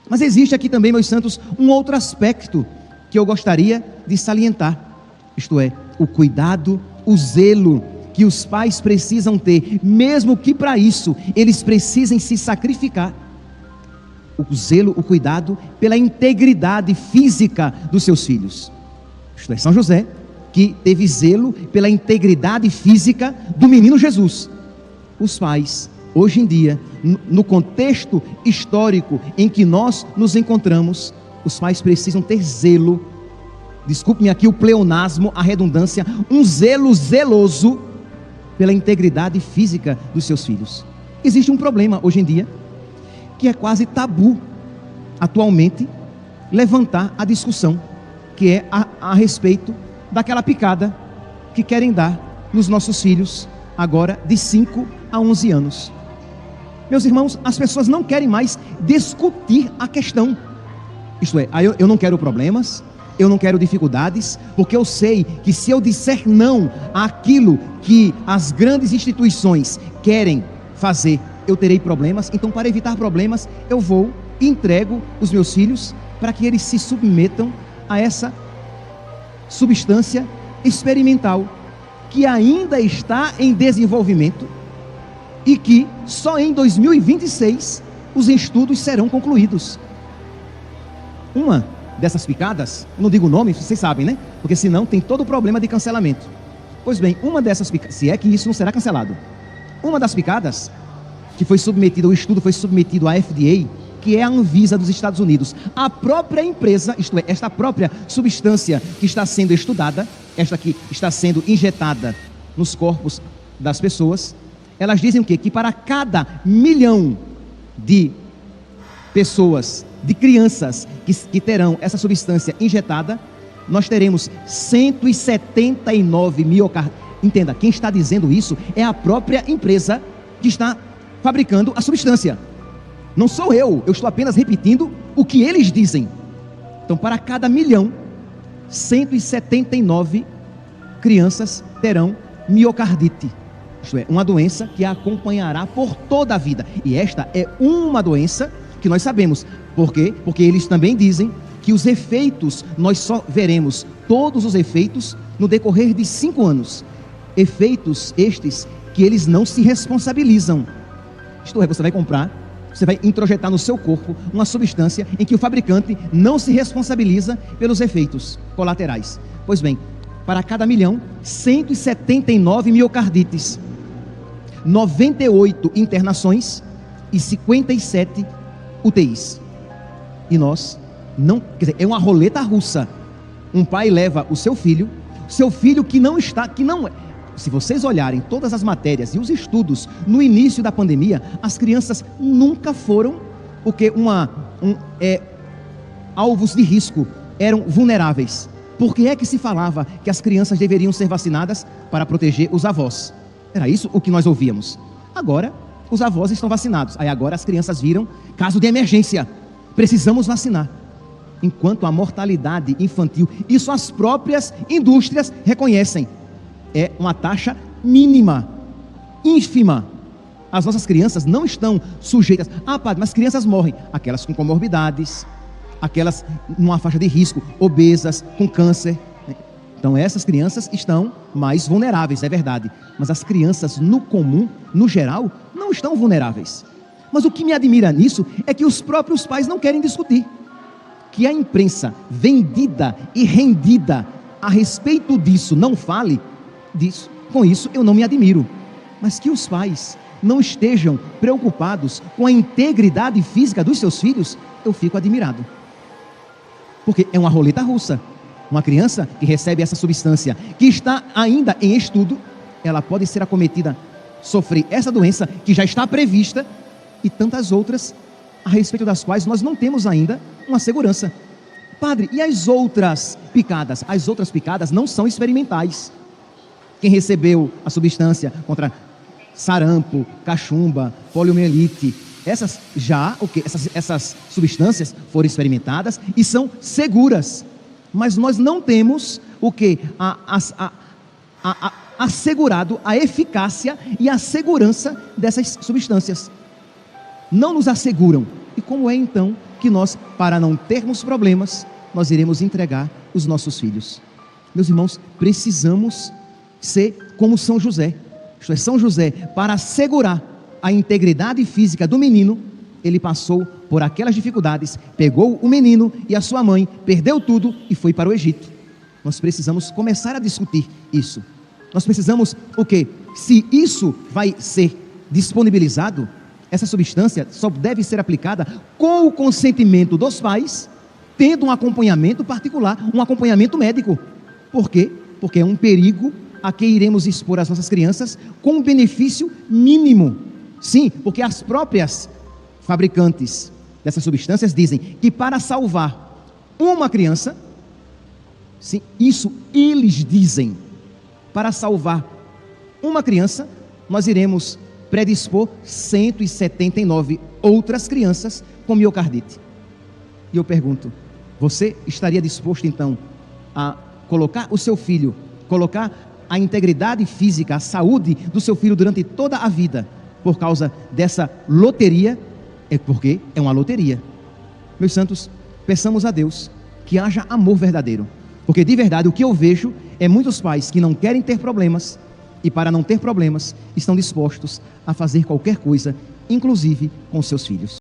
Mas existe aqui também, meus santos, um outro aspecto que eu gostaria de salientar. Isto é, o cuidado, o zelo que os pais precisam ter, mesmo que para isso eles precisem se sacrificar. O zelo, o cuidado pela integridade física dos seus filhos. Isto é, São José, que teve zelo pela integridade física do menino Jesus. Os pais, hoje em dia, no contexto histórico em que nós nos encontramos, os pais precisam ter zelo, desculpe-me aqui o pleonasmo, a redundância, um zelo zeloso pela integridade física dos seus filhos. Existe um problema hoje em dia, que é quase tabu, atualmente, levantar a discussão, que é a respeito daquela picada que querem dar nos nossos filhos, agora de 5 a 11 anos. Meus irmãos, as pessoas não querem mais discutir a questão. Isto é, eu não quero problemas, eu não quero dificuldades, porque eu sei que se eu disser não àquilo que as grandes instituições querem fazer, eu terei problemas. Então, para evitar problemas, eu vou e entrego os meus filhos para que eles se submetam a essa substância experimental que ainda está em desenvolvimento e que só em 2026 os estudos serão concluídos. Uma dessas picadas, eu não digo o nome, vocês sabem, né? Porque senão tem todo o problema de cancelamento. Pois bem, uma dessas picadas, se é que isso não será cancelado, uma das picadas que foi submetida, o estudo foi submetido à FDA, que é a Anvisa dos Estados Unidos. A própria empresa, isto é, esta própria substância que está sendo estudada, esta que está sendo injetada nos corpos das pessoas, elas dizem o quê? Que para cada 1 milhão de pessoas, de crianças que terão essa substância injetada, nós teremos 179 miocardites. Entenda, quem está dizendo isso é a própria empresa que está fabricando a substância. Não sou eu estou apenas repetindo o que eles dizem. Então, para cada 1 milhão, 179 crianças terão miocardite. Isto é, uma doença que a acompanhará por toda a vida. E esta é uma doença que nós sabemos. Por quê? Porque eles também dizem que os efeitos, nós só veremos todos os efeitos no decorrer de 5 anos. Efeitos estes que eles não se responsabilizam. Isto é, você vai comprar, você vai introjetar no seu corpo uma substância em que o fabricante não se responsabiliza pelos efeitos colaterais. Pois bem, para cada 1 milhão, 179 miocardites, 98 internações e 57 UTIs. E nós não, quer dizer, é uma roleta russa. Um pai leva o seu filho que não está, que não, se vocês olharem todas as matérias e os estudos no início da pandemia, as crianças nunca foram, porque alvos de risco, eram vulneráveis. Por que é que se falava que as crianças deveriam ser vacinadas para proteger os avós? Era isso o que nós ouvíamos. Agora, os avós estão vacinados. Aí agora as crianças viram caso de emergência. Precisamos vacinar. Enquanto a mortalidade infantil, isso as próprias indústrias reconhecem, é uma taxa mínima, ínfima. As nossas crianças não estão sujeitas. Ah, padre, mas crianças morrem. Aquelas com comorbidades, aquelas numa faixa de risco, obesas, com câncer. Então essas crianças estão mais vulneráveis, é verdade. Mas as crianças no comum, no geral, não estão vulneráveis. Mas o que me admira nisso é que os próprios pais não querem discutir. Que a imprensa vendida e rendida a respeito disso não fale disso. Com isso eu não me admiro. Mas que os pais não estejam preocupados com a integridade física dos seus filhos, eu fico admirado. Porque é uma roleta russa. Uma criança que recebe essa substância, que está ainda em estudo, ela pode ser acometida, sofrer essa doença que já está prevista, e tantas outras a respeito das quais nós não temos ainda uma segurança. Padre, e as outras picadas? As outras picadas não são experimentais. Quem recebeu a substância contra sarampo, cachumba, poliomielite, essas substâncias foram experimentadas e são seguras. Mas nós não temos assegurado a eficácia e a segurança dessas substâncias. Não nos asseguram. E como é então que nós, para não termos problemas, nós iremos entregar os nossos filhos. Meus irmãos, precisamos ser como São José. Isto é, São José, para assegurar a integridade física do menino, ele passou por aquelas dificuldades, pegou o menino e a sua mãe, perdeu tudo e foi para o Egito. Nós precisamos começar a discutir isso. Nós precisamos o quê? Se isso vai ser disponibilizado, essa substância só deve ser aplicada com o consentimento dos pais, tendo um acompanhamento particular, um acompanhamento médico. Por quê? Porque é um perigo a que iremos expor as nossas crianças com um benefício mínimo. Sim, porque as próprias fabricantes dessas substâncias dizem que para salvar uma criança, sim, isso eles dizem, para salvar uma criança, nós iremos predispor 179 outras crianças com miocardite. E eu pergunto, você estaria disposto então a colocar o seu filho, colocar a integridade física, a saúde do seu filho durante toda a vida, por causa dessa loteria? É porque é uma loteria. Meus santos, peçamos a Deus que haja amor verdadeiro, porque de verdade o que eu vejo é muitos pais que não querem ter problemas, e para não ter problemas, estão dispostos a fazer qualquer coisa, inclusive com seus filhos.